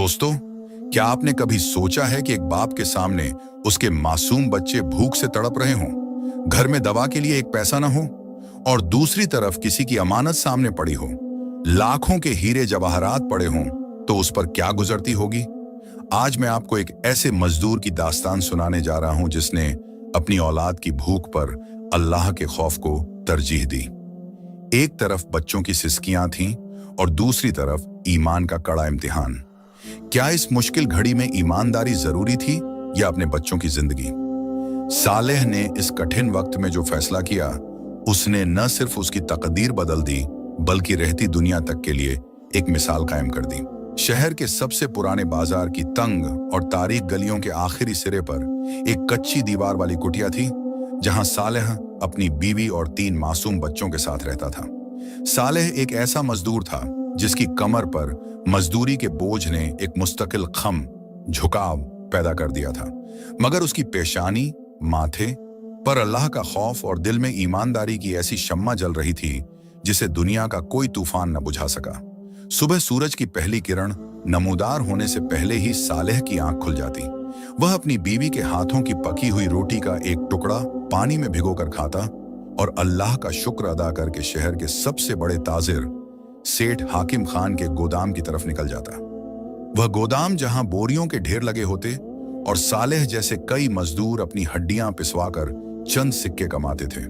दोस्तों, क्या आपने कभी सोचा है कि एक बाप के सामने उसके मासूम बच्चे भूख से तड़प रहे हों, घर में दवा के लिए एक पैसा ना हो, और दूसरी तरफ किसी की अमानत सामने पड़ी हो, लाखों के हीरे जवाहरात पड़े हों, तो उस पर क्या गुजरती होगी? आज मैं आपको एक ऐसे मजदूर की दास्तान सुनाने जा रहा हूं जिसने अपनी औलाद की भूख पर अल्लाह के खौफ को तरजीह दी। एक तरफ बच्चों की सिसकियां थीं और दूसरी तरफ ईमान का कड़ा इम्तिहान। क्या इस मुश्किल घड़ी में ईमानदारी जरूरी थी या अपने बच्चों की जिंदगी? सालेह ने इस कठिन वक्त में जो फैसला किया, उसने न सिर्फ उसकी तकदीर बदल दी बल्कि रहती दुनिया तक के लिए एक मिसाल कायम कर दी। शहर के सबसे पुराने बाजार की तंग और तारीक गलियों के आखिरी सिरे पर एक कच्ची दीवार वाली कुटिया थी, जहां सालेह अपनी बीवी और 3 मासूम बच्चों के साथ रहता था। सालेह एक ऐसा मजदूर था जिसकी कमर पर मजदूरी के बोझ ने एक मुस्तकिल खम, झुकाव पैदा कर दिया था, मगर उसकी पेशानी, माथे पर अल्लाह का खौफ और दिल में ईमानदारी की ऐसी शम्मा जल रही थी जिसे दुनिया का कोई तूफान न बुझा सका। सुबह सूरज की पहली किरण नमूदार होने से पहले ही सालेह की आंख खुल जाती। वह अपनी बीवी के हाथों की पकी हुई रोटी का एक टुकड़ा पानी में भिगोकर खाता और अल्लाह का शुक्र अदा करके शहर के सबसे बड़े ताजिर सेठ हाकिम खान के गोदाम की तरफ निकल जाता। वह गोदाम जहां बोरियों के ढेर लगे होते और सालेह जैसे कई मजदूर अपनी हड्डियां पिसवाकर चंद सिक्के कमाते थे,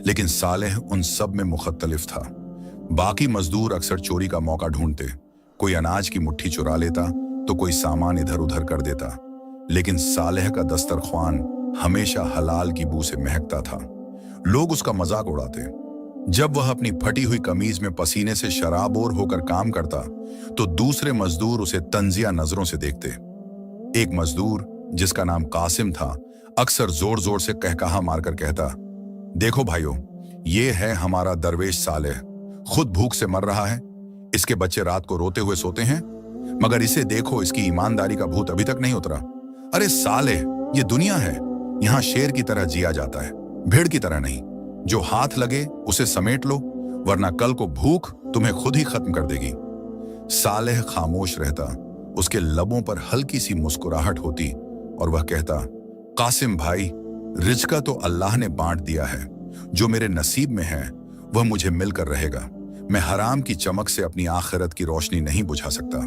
लेकिन सालेह उन सब में मुख्तलिफ था। बाकी मजदूर अक्सर चोरी का मौका ढूंढते, कोई अनाज की मुट्ठी चुरा लेता तो कोई सामान इधर उधर कर देता, लेकिन सालेह का दस्तरख्वान हमेशा हलाल की बू से महकता था। लोग उसका मजाक उड़ाते। जब वह अपनी फटी हुई कमीज में पसीने से शराबोर होकर काम करता तो दूसरे मजदूर उसे तंजिया नजरों से देखते। एक मजदूर जिसका नाम कासिम था अक्सर जोर जोर से कहकहा मारकर कहता, देखो भाइयों, ये है हमारा दरवेश सालेह, खुद भूख से मर रहा है, इसके बच्चे रात को रोते हुए सोते हैं, मगर इसे देखो, इसकी ईमानदारी का भूत अभी तक नहीं उतरा। अरे सालेह, ये दुनिया है, यहाँ शेर की तरह जिया जाता है, भेड़ की तरह नहीं। जो हाथ लगे उसे समेट लो, वरना कल को भूख तुम्हें खुद ही खत्म कर देगी। सालेह खामोश रहता, उसके लबों पर हल्की सी मुस्कुराहट होती और वह कहता, कासिम भाई, रिज़्क़ तो अल्लाह ने बांट दिया है, जो मेरे नसीब में है वह मुझे मिलकर रहेगा। मैं हराम की चमक से अपनी आखिरत की रोशनी नहीं बुझा सकता।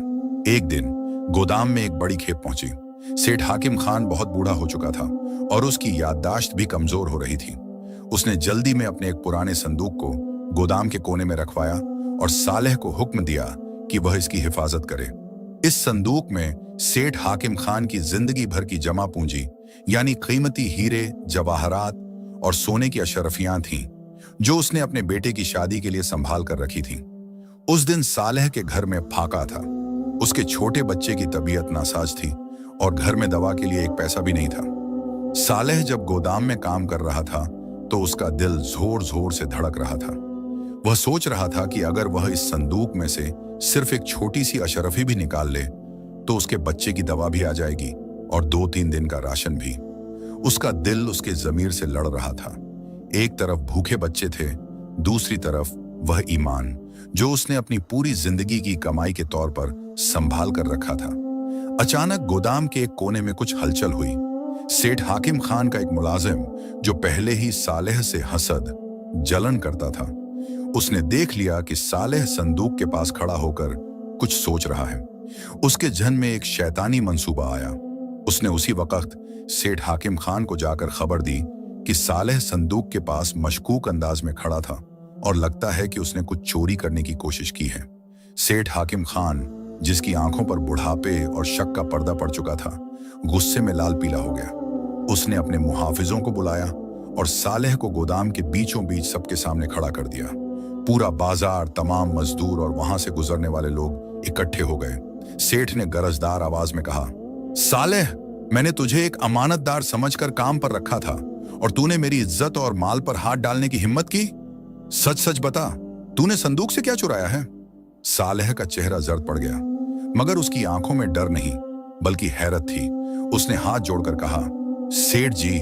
एक दिन गोदाम में एक बड़ी खेप पहुंची। सेठ हाकिम खान बहुत बूढ़ा हो चुका था और उसकी याददाश्त भी कमजोर हो रही थी। उसने जल्दी में अपने एक पुराने संदूक को गोदाम के कोने में रखवाया और सालेह को हुक्म दिया कि वह इसकी हिफाजत करे। इस संदूक में सेठ हाकिम खान की जिंदगी भर की जमा पूंजी यानी कीमती हीरे, जवाहरात और सोने की अशरफियां थीं, जो उसने अपने बेटे की शादी के लिए संभाल कर रखी थीं। उस दिन सालेह के घर में फाका था। उसके छोटे बच्चे की तबीयत नासाज थी और घर में दवा के लिए एक पैसा भी नहीं था। सालेह जब गोदाम में काम कर रहा था तो उसका दिल जोर जोर से धड़क रहा था। वह सोच रहा था कि अगर वह इस संदूक में से सिर्फ एक छोटी सी अशरफी भी निकाल ले तो उसके बच्चे की दवा भी आ जाएगी और 2-3 दिन का राशन भी। उसका दिल उसके जमीर से लड़ रहा था। एक तरफ भूखे बच्चे थे, दूसरी तरफ वह ईमान जो उसने अपनी पूरी जिंदगी की कमाई के तौर पर संभाल कर रखा था। अचानक गोदाम के एक कोने में कुछ हलचल हुई। सेठ हाकिम खान का एक मुलाजिम, जो पहले ही सालेह से हसद, जलन करता था, उसने देख लिया कि सालेह संदूक के पास खड़ा होकर कुछ सोच रहा है। उसके जहन में एक शैतानी मंसूबा आया। उसने उसी वक्त सेठ हाकिम खान को जाकर खबर दी कि सालेह संदूक के पास मशकूक अंदाज में खड़ा था और लगता है कि उसने कुछ चोरी करने की कोशिश की है। सेठ हाकिम खान, जिसकी आंखों पर बुढ़ापे और शक का पर्दा पड़ चुका था, गुस्से में लाल पीला हो गया। उसने अपने मुहाफिजों को बुलाया और सालेह को गोदाम के बीचों बीच सबके सामने खड़ा कर दिया। पूरा बाजार, तमाम मजदूर और वहां से गुजरने वाले लोग इकट्ठे हो गए। सेठ ने गरजदार आवाज में कहा, सालेह, मैंने तुझे एक अमानतदार समझकर काम पर रखा था और तूने मेरी इज्जत और माल पर हाथ डालने की हिम्मत की। सच सच बता, तूने संदूक से क्या चुराया है? सालेह का चेहरा जर्द पड़ गया, मगर उसकी आंखों में डर नहीं बल्कि हैरत थी। उसने हाथ जोड़कर कहा, सेठ जी,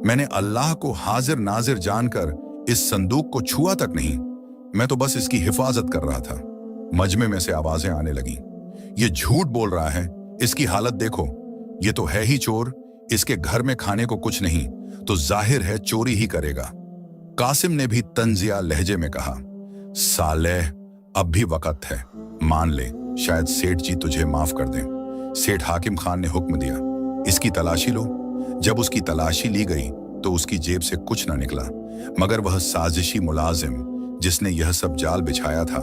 मैंने अल्लाह को हाजिर नाजिर जानकर इस संदूक को छुआ तक नहीं, मैं तो बस इसकी हिफाजत कर रहा था। मजमे में से आवाजें आने लगीं। ये झूठ बोल रहा है, इसकी हालत देखो, ये तो है ही चोर, इसके घर में खाने को कुछ नहीं तो जाहिर है चोरी ही करेगा। कासिम ने भी तंजिया लहजे में कहा, सालेह, अब भी वक्त है, मान ले, शायद सेठ जी तुझे माफ कर दें। सेठ हाकिम खान ने हुक्म दिया, इसकी तलाशी लो। जब उसकी तलाशी ली गई तो उसकी जेब से कुछ न निकला, मगर वह साजिशी मुलाजिम जिसने यह सब जाल बिछाया था,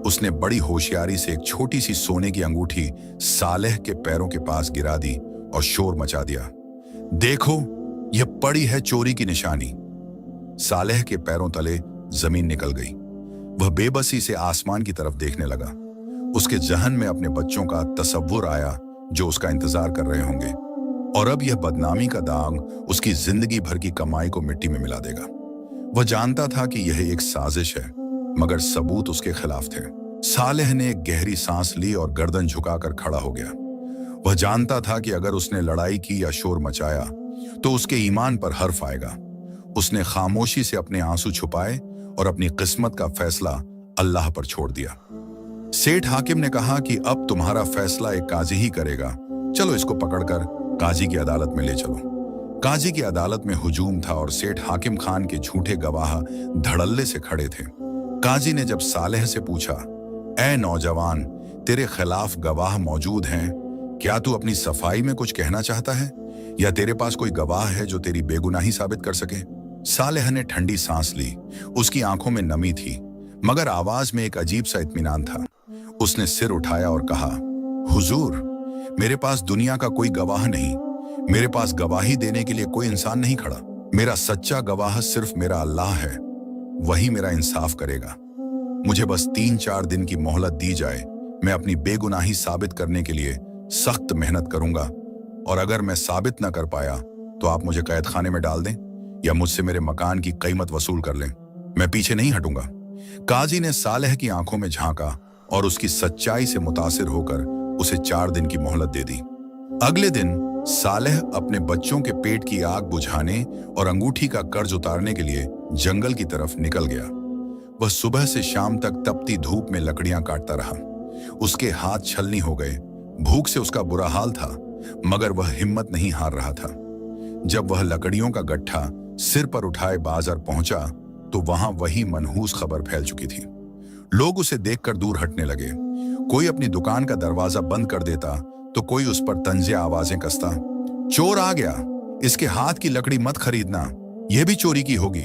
उसने बड़ी होशियारी से एक छोटी सी सोने की अंगूठी सालेह के पैरों के पास गिरा दी और शोर मचा दिया, देखो, यह पड़ी है चोरी की निशानी। सालेह के पैरों तले जमीन निकल गई। वह बेबसी से आसमान की तरफ देखने लगा। उसके जहन में अपने बच्चों का तसव्वुर आया जो उसका इंतजार कर रहे होंगे, और अब यह बदनामी का दाग उसकी जिंदगी भर की कमाई को मिट्टी में मिला देगा। वह जानता था कि यह एक साजिश है, मगर सबूत उसके खिलाफ थे। सालेह ने एक गहरी सांस ली और गर्दन झुकाकर खड़ा हो गया। वह जानता था कि अगर उसने लड़ाई की या शोर मचाया तो उसके ईमान पर हर्फ आएगा। उसने खामोशी से अपने आंसू छुपाए और अपनी किस्मत का फैसला अल्लाह पर छोड़ दिया। सेठ हाकिम ने कहा कि अब तुम्हारा फैसला एक काजी ही करेगा, चलो इसको पकड़कर काजी की अदालत में ले चलो। काजी की अदालत में हुजूम था और सेठ हाकिम खान के झूठे गवाह धड़ल्ले से खड़े थे। काजी ने जब सालेह से पूछा, ऐ नौजवान, तेरे खिलाफ गवाह मौजूद हैं, क्या तू अपनी सफाई में कुछ कहना चाहता है, या तेरे पास कोई गवाह है जो तेरी बेगुनाही साबित कर सके? सालेह ने ठंडी सांस ली। उसकी आंखों में नमी थी, मगर आवाज में एक अजीब सा इत्मीनान था। उसने सिर उठाया और कहा, हुजूर, मेरे पास दुनिया का कोई गवाह नहीं, मेरे पास गवाही देने के लिए कोई इंसान नहीं खड़ा। मेरा सच्चा गवाह सिर्फ मेरा अल्लाह है, वही मेरा इंसाफ करेगा। मुझे बस 3-4 दिन की मोहलत दी जाए, मैं अपनी बेगुनाही साबित करने के लिए सख्त मेहनत करूंगा, और अगर मैं साबित न कर पाया तो आप मुझे कैद खाने में डाल दें या मुझसे मेरे मकान की कीमत वसूल कर लें, मैं पीछे नहीं हटूंगा। काजी ने सालेह की आंखों में झांका और उसकी सच्चाई से मुतासिर होकर उसे 4 दिन की मोहलत दे दी। अगले दिन सालेह अपने बच्चों के पेट की आग बुझाने और अंगूठी का कर्ज उतारने के लिए जंगल की तरफ निकल गया। वह सुबह से शाम तक तपती धूप में लकड़ियां काटता रहा। उसके हाथ छलनी हो गए, भूख से उसका बुरा हाल था, मगर वह हिम्मत नहीं हार रहा था। जब वह लकड़ियों का गट्ठा सिर पर उठाए बाजार पहुंचा तो वहां वही मनहूस खबर फैल चुकी थी। लोग उसे देखकर दूर हटने लगे। कोई अपनी दुकान का दरवाजा बंद कर देता तो कोई उस पर तंजिया आवाजें कसता, चोर आ गया, इसके हाथ की लकड़ी मत खरीदना, यह भी चोरी की होगी।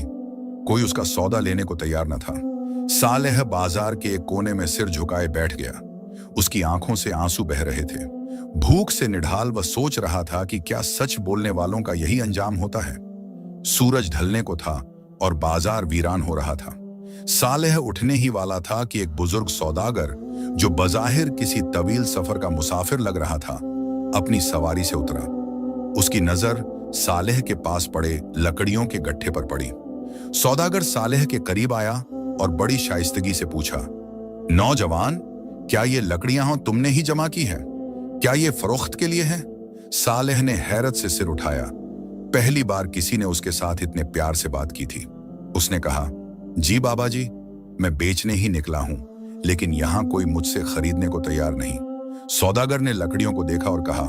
कोई उसका सौदा लेने को तैयार न था। सालेह बाजार के एक कोने में सिर झुकाए बैठ गया। उसकी आंखों से आंसू बह रहे थे। भूख से निढाल वह सोच रहा था कि क्या सच बोलने वालों का यही अंजाम होता है। सूरज ढलने को था और बाजार वीरान हो रहा था। सालेह उठने ही वाला था कि एक बुजुर्ग सौदागर, जो बजाहिर किसी तवील सफर का मुसाफिर लग रहा था, अपनी सवारी से उतरा। उसकी नजर सालेह के पास पड़े लकड़ियों के गट्ठे पर पड़ी। सौदागर सालेह के करीब आया और बड़ी शाइस्तगी से पूछा, नौजवान, क्या ये लकड़ियां तुमने ही जमा की हैं? क्या ये फरोख्त के लिए है? सालेह ने हैरत से सिर उठाया। पहली बार किसी ने उसके साथ इतने प्यार से बात की थी। उसने कहा, जी बाबा जी, मैं बेचने ही निकला हूं, लेकिन यहां कोई मुझसे खरीदने को तैयार नहीं। सौदागर ने लकड़ियों को देखा और कहा,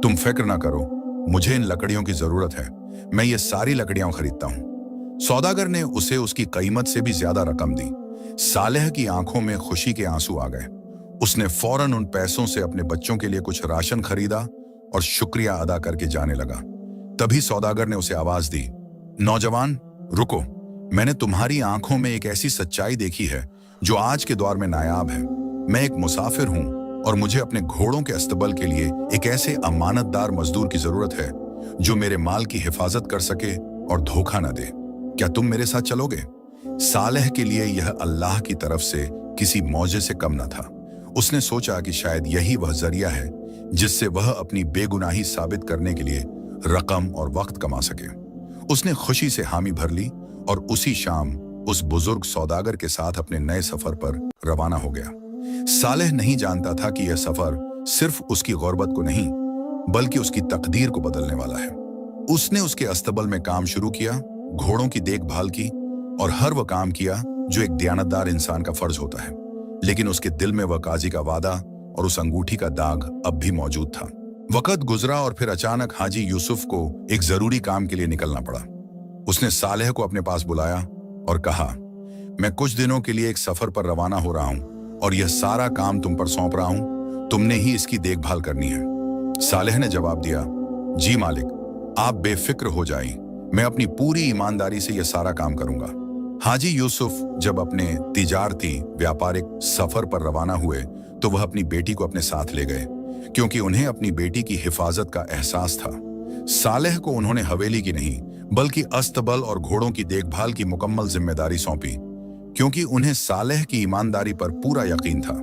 तुम फिक्र ना करो, मुझे इन लकड़ियों की जरूरत है, मैं ये सारी लकड़ियां खरीदता हूं। सौदागर ने उसे उसकी कीमत से भी ज्यादा रकम दी। सालेह की आंखों में खुशी के आंसू आ गए। उसने फौरन उन पैसों से अपने बच्चों के लिए कुछ राशन खरीदा और शुक्रिया अदा करके जाने लगा। तभी सौदागर ने उसे आवाज दी, नौजवान, रुको, मैंने तुम्हारी आंखों में एक ऐसी सच्चाई देखी है जो आज के दौर में नायाब है। मैं एक मुसाफिर हूं और मुझे अपने घोड़ों के अस्तबल के लिए एक ऐसे अमानतदार मजदूर की जरूरत है जो मेरे माल की हिफाजत कर सके और धोखा न दे। क्या तुम मेरे साथ चलोगे? सालेह के लिए यह अल्लाह की तरफ से किसी मौजे से कम न था। उसने सोचा कि शायद यही वह जरिया है जिससे वह अपनी बेगुनाही साबित करने के लिए रकम और वक्त कमा सके। उसने खुशी से हामी भर ली और उसी शाम उस बुजुर्ग सौदागर के साथ अपने नए सफर पर रवाना हो गया। सालेह नहीं जानता था कि यह सफर सिर्फ उसकी गुर्बत को नहीं, बल्कि उसकी तकदीर को बदलने वाला है। उसने उसके अस्तबल में काम शुरू किया, घोड़ों की देखभाल की और हर वह काम किया जो एक दयानतदार इंसान का फर्ज होता है। लेकिन उसके दिल में वह काजी का वादा और उस अंगूठी का दाग अब भी मौजूद था। वक्त गुजरा और फिर अचानक हाजी यूसुफ को एक जरूरी काम के लिए निकलना पड़ा। उसने सालेह को अपने पास बुलाया और कहा, मैं कुछ दिनों के लिए एक सफर पर रवाना हो रहा हूं और यह सारा काम तुम पर सौंप रहा हूं। तुमने ही इसकी देखभाल करनी है। सालेह ने जवाब दिया, जी मालिक, आप बेफिक्र हो जाएं, मैं अपनी पूरी ईमानदारी से यह सारा काम करूंगा। हाजी यूसुफ जब अपने तिजारती व्यापारिक सफर पर रवाना हुए तो वह अपनी बेटी को अपने साथ ले गए, क्योंकि उन्हें अपनी बेटी की हिफाजत का एहसास था। सालेह को उन्होंने हवेली की नहीं बल्कि अस्तबल और घोड़ों की देखभाल की मुकम्मल जिम्मेदारी सौंपी, क्योंकि उन्हें सालेह की ईमानदारी पर पूरा यकीन था।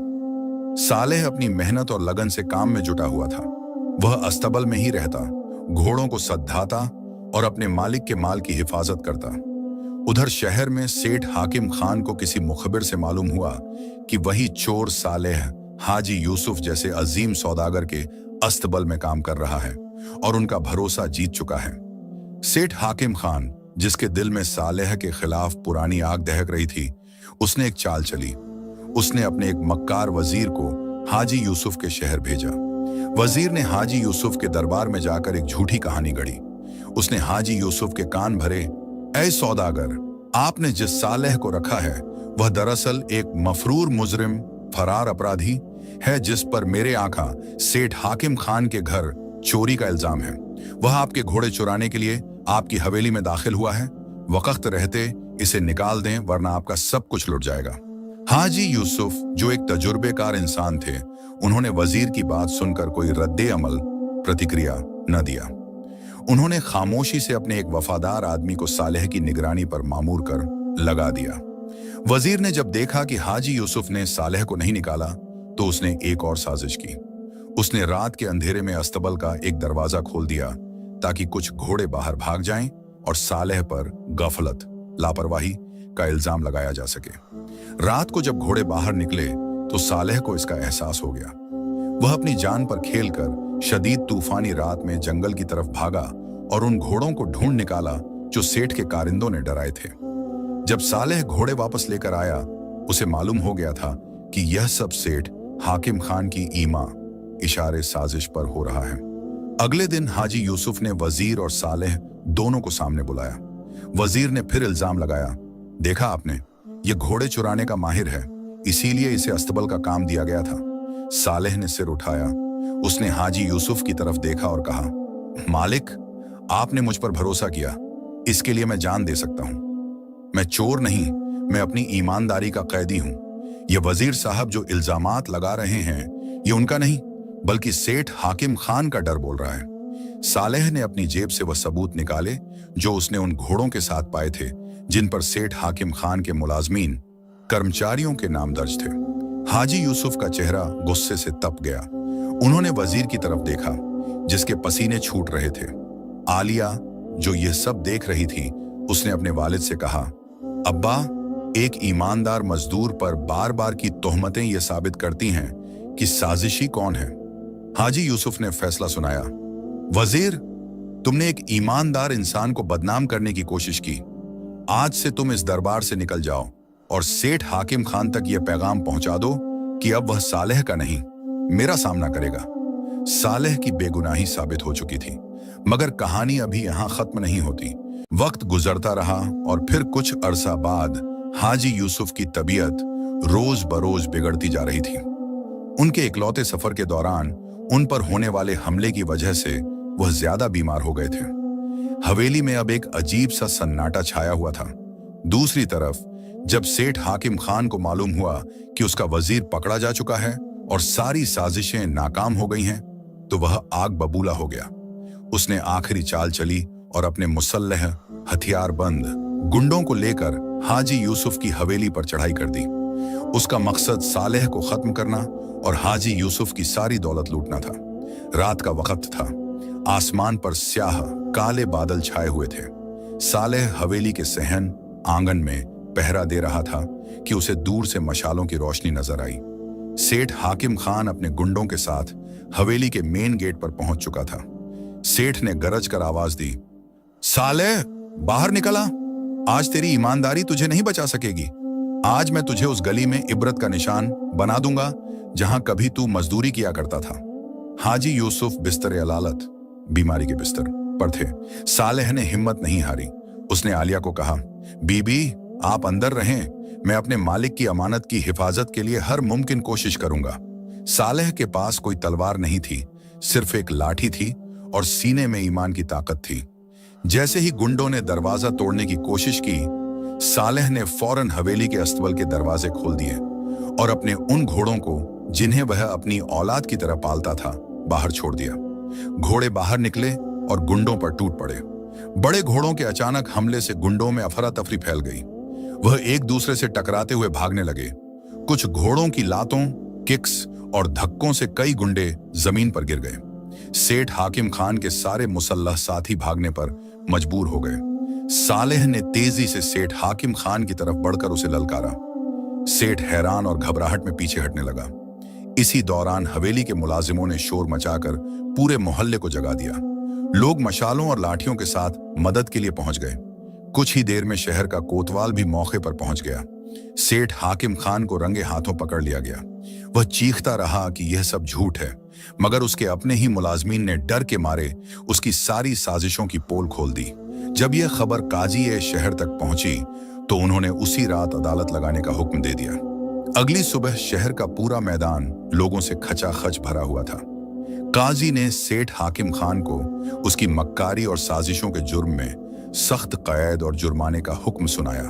सालेह अपनी मेहनत और लगन से काम में जुटा हुआ था। वह अस्तबल में ही रहता, घोड़ों को सधाता और अपने मालिक के माल की हिफाजत करता। उधर शहर में सेठ हाकिम खान को किसी मुखबिर से मालूम हुआ कि वही चोर सालेह हाजी यूसुफ जैसे अजीम सौदागर के अस्तबल में काम कर रहा है और उनका भरोसा जीत चुका है। सेठ हाकिम खान, जिसके दिल में सालेह के खिलाफ पुरानी आग दहक रही थी, उसने एक चाल चली। उसने अपने एक मक्कार वजीर को हाजी यूसुफ के शहर भेजा। वजीर ने हाजी यूसुफ के दरबार में जाकर एक झूठी कहानी गढ़ी। उसने हाजी यूसुफ के कान भरे, ऐ सौदागर, आपने जिस सालेह को रखा है वह दरअसल एक मफरूर मुजरिम फरार अपराधी है, जिस पर मेरे आका सेठ हाकिम खान के घर चोरी का इल्जाम है। वह आपके घोड़े चुराने के लिए आपकी हवेली में दाखिल हुआ है। वक्त रहते इसे निकाल दें, वरना आपका सब कुछ लुट जाएगा। हाजी यूसुफ, जो एक तजुर्बेकार इंसान थे, उन्होंने वजीर की बात सुनकर कोई रद्दे अमल प्रतिक्रिया न दिया। उन्होंने खामोशी से अपने एक वफादार आदमी को सालेह की निगरानी पर मामूर कर लगा दिया। वजीर ने जब देखा कि हाजी यूसुफ ने सालेह को नहीं निकाला तो उसने एक और साजिश की। उसने रात के अंधेरे में अस्तबल का एक दरवाजा खोल दिया ताकि कुछ घोड़े बाहर भाग जाएं और सालेह पर गफलत, लापरवाही का इल्जाम लगाया जा सके। रात को जब घोड़े बाहर निकले तो सालेह को इसका एहसास हो गया। वह अपनी जान पर खेलकर शदीद तूफानी रात में जंगल की तरफ भागा और उन घोड़ों को ढूंढ निकाला जो सेठ के कारिंदों ने डराए थे। जब सालेह घोड़े वापस लेकर आया, उसे मालूम हो गया था कि यह सब सेठ हाकिम खान की ईमा इशारे साजिश पर हो रहा है। अगले दिन हाजी यूसुफ ने वजीर और सालेह दोनों को सामने बुलाया। वजीर ने फिर इल्जाम लगाया, देखा आपने, ये घोड़े चुराने का माहिर है, इसीलिए इसे अस्तबल का काम दिया गया था। सालेह ने सिर उठाया। उसने हाजी यूसुफ की तरफ देखा और कहा, मालिक, आपने मुझ पर भरोसा किया, इसके लिए मैं जान दे सकता हूं। मैं चोर नहीं, मैं अपनी ईमानदारी का कैदी हूं। ये वजीर साहब जो इल्जामात लगा रहे हैं, ये उनका नहीं बल्कि सेठ हाकिम खान का डर बोल रहा है। सालेह ने अपनी जेब से वह सबूत निकाले जो उसने उन घोड़ों के साथ पाए थे जिन पर सेठ हाकिम खान के मुलाजमीन कर्मचारियों के नाम दर्ज थे। हाजी यूसुफ का चेहरा गुस्से से तप गया। उन्होंने वजीर की तरफ देखा जिसके पसीने छूट रहे थे। आलिया, जो यह सब देख रही थी, उसने अपने वालिद से कहा, अब्बा, एक ईमानदार मजदूर पर बार बार की तोहमतें ये साबित करती हैं कि साजिशी कौन है। हाजी यूसुफ ने फैसला सुनाया, वजीर, तुमने एक ईमानदार इंसान को बदनाम करने की कोशिश की। आज से तुम इस दरबार से निकल जाओ और सेठ हाकिम खान तक यह पैगाम पहुंचा दो कि अब वह सालेह का नहीं, मेरा सामना करेगा। सालेह की बेगुनाही साबित हो चुकी थी, मगर कहानी अभी यहां खत्म नहीं होती। वक्त गुजरता रहा और फिर कुछ अरसा बाद हाजी यूसुफ की तबीयत रोज बरोज बिगड़ती जा रही थी। उनके इकलौते सफर के दौरान उन पर होने वाले हमले की वजह से वह ज्यादा बीमार हो गए थे। हवेली में अब एक अजीब सा सन्नाटा छाया हुआ था। दूसरी तरफ जब सेठ हाकिम खान को मालूम हुआ कि उसका वजीर पकड़ा जा चुका है और सारी साजिशें नाकाम हो गई हैं, तो वह आग बबूला हो गया। उसने आखिरी चाल चली और अपने मुसल्लह हथियारबंद गुंडों को लेकर हाजी यूसुफ की हवेली पर चढ़ाई कर दी। उसका मकसद सालेह को खत्म करना और हाजी यूसुफ की सारी दौलत लूटना था। रात का वक्त था। आसमान पर स्याह काले बादल छाए हुए थे। सालेह हवेली के सहन आंगन में पहरा दे रहा था कि उसे दूर से मशालों की रोशनी नजर आई। सेठ हाकिम खान अपने गुंडों के साथ हवेली के मेन गेट पर पहुंच चुका था। सेठ ने गरज कर आवाज दी, सालेह, बाहर निकला। आज तेरी ईमानदारी तुझे नहीं बचा सकेगी। आज मैं तुझे उस गली में इबरत का निशान बना दूंगा जहां कभी तू मजदूरी किया करता था। हाजी यूसुफ बिस्तर अलालत, बीमारी के बिस्तर पर थे। सालेह ने हिम्मत नहीं हारी। उसने आलिया को कहा, बीबी आप अंदर रहें, मैं अपने मालिक की अमानत की हिफाजत के लिए हर मुमकिन कोशिश करूंगा। सालेह के पास कोई तलवार नहीं थी, सिर्फ एक लाठी थी और सीने में ईमान की ताकत थी। जैसे ही गुंडों ने दरवाजा तोड़ने की कोशिश की, सालेह ने फौरन हवेली के अस्तबल के दरवाजे खोल दिए और अपने उन घोड़ों को, जिन्हें वह अपनी औलाद की तरह पालता था, बाहर छोड़ दिया। घोड़े बाहर निकले और गुंडों पर टूट पड़े। बड़े घोड़ों के अचानक हमले से गुंडों में अफरा तफरी फैल गई। वह एक दूसरे से टकराते हुए भागने लगे। कुछ घोड़ों की लातों, किक्स और धक्कों से कई गुंडे जमीन पर गिर गए। सेठ हाकिम खान के सारे मुसल्लह साथी भागने पर मजबूर हो गए। सालेह ने तेजी से सेठ हाकिम खान की तरफ बढ़कर उसे ललकारा। सेठ हैरान और घबराहट में पीछे हटने लगा। इसी दौरान हवेली के मुलाजिमों ने शोर मचाकर पूरे मोहल्ले को जगा दिया। लोग मशालों और लाठियों के साथ मदद के लिए पहुंच गए। कुछ ही देर में शहर का कोतवाल भी मौके पर पहुंच गया। सेठ हाकिम खान को रंगे हाथों पकड़ लिया गया। वह चीखता रहा कि यह सब झूठ है, मगर उसके अपने ही मुलाजमीन ने डर के मारे उसकी सारी साजिशों की पोल खोल दी। जब यह खबर काजी शहर तक पहुंची तो उन्होंने उसी रात अदालत लगाने का हुक्म दे दिया। अगली सुबह शहर का पूरा मैदान लोगों से खचाखच भरा हुआ था। काजी ने सेठ हाकिम खान को उसकी मक्कारी और साजिशों के जुर्म में सख्त कैद और जुर्माने का हुक्म सुनाया।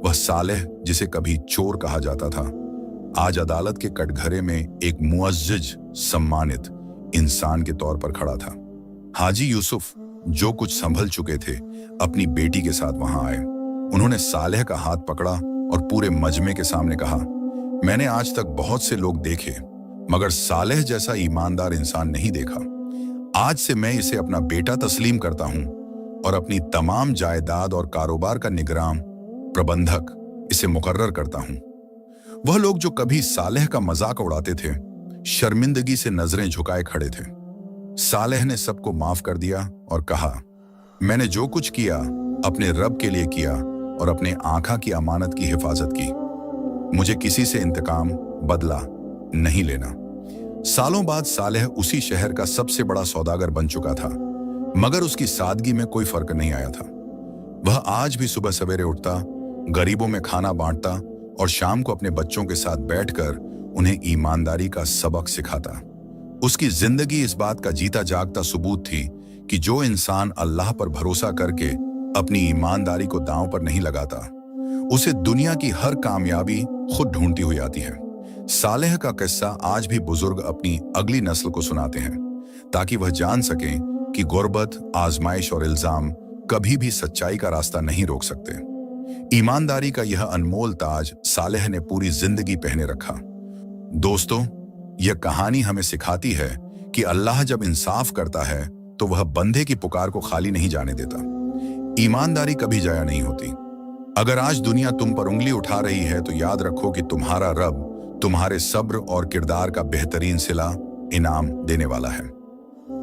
वह सालेह, जिसे कभी चोर कहा जाता था, आज अदालत के कटघरे में एक मुअज्जिज, सम्मानित इंसान के तौर पर खड़ा था। हाजी यूसुफ, जो कुछ संभल चुके थे, अपनी बेटी के साथ वहां आए। उन्होंने सालेह का हाथ पकड़ा और पूरे मजमे के सामने कहा, मैंने आज तक बहुत से लोग देखे, मगर सालेह जैसा ईमानदार इंसान नहीं देखा। आज से मैं इसे अपना बेटा तस्लीम करता हूं और अपनी तमाम जायदाद और कारोबार का निगरान प्रबंधक इसे मुकर्रर करता हूं। वह लोग जो कभी सालेह का मजाक उड़ाते थे, शर्मिंदगी से नजरें झुकाए खड़े थे। सालेह ने सबको माफ कर दिया और कहा, मैंने जो कुछ किया अपने रब के लिए किया और अपने आका की अमानत की हिफाजत की। मुझे किसी से इंतकाम, बदला नहीं लेना। सालों बाद सालेह उसी शहर का सबसे बड़ा सौदागर बन चुका था, मगर उसकी सादगी में कोई फर्क नहीं आया था। वह आज भी सुबह सवेरे उठता, गरीबों में खाना बांटता और शाम को अपने बच्चों के साथ बैठकर उन्हें ईमानदारी का सबक सिखाता। उसकी जिंदगी इस बात का जीता जागता सबूत थी कि जो इंसान अल्लाह पर भरोसा करके अपनी ईमानदारी को दांव पर नहीं लगाता, उसे दुनिया की हर कामयाबी खुद ढूंढती हुई आती है। सालेह का किस्सा आज भी बुजुर्ग अपनी अगली नस्ल को सुनाते हैं, ताकि वह जान सकें कि गुर्बत, आजमाइश और इल्जाम कभी भी सच्चाई का रास्ता नहीं रोक सकते। ईमानदारी का यह अनमोल ताज सालेह ने पूरी जिंदगी पहने रखा। दोस्तों, यह कहानी हमें सिखाती है कि अल्लाह जब इंसाफ करता है तो वह बंदे की पुकार को खाली नहीं जाने देता। ईमानदारी कभी जाया नहीं होती। अगर आज दुनिया तुम पर उंगली उठा रही है तो याद रखो कि तुम्हारा रब तुम्हारे सब्र और किरदार का बेहतरीन सिला इनाम देने वाला है।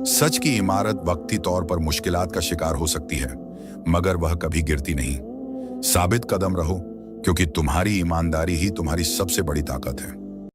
सच की इमारत वक्ती तौर पर मुश्किलात का शिकार हो सकती है, मगर वह कभी गिरती नहीं। साबित कदम रहो, क्योंकि तुम्हारी ईमानदारी ही तुम्हारी सबसे बड़ी ताकत है।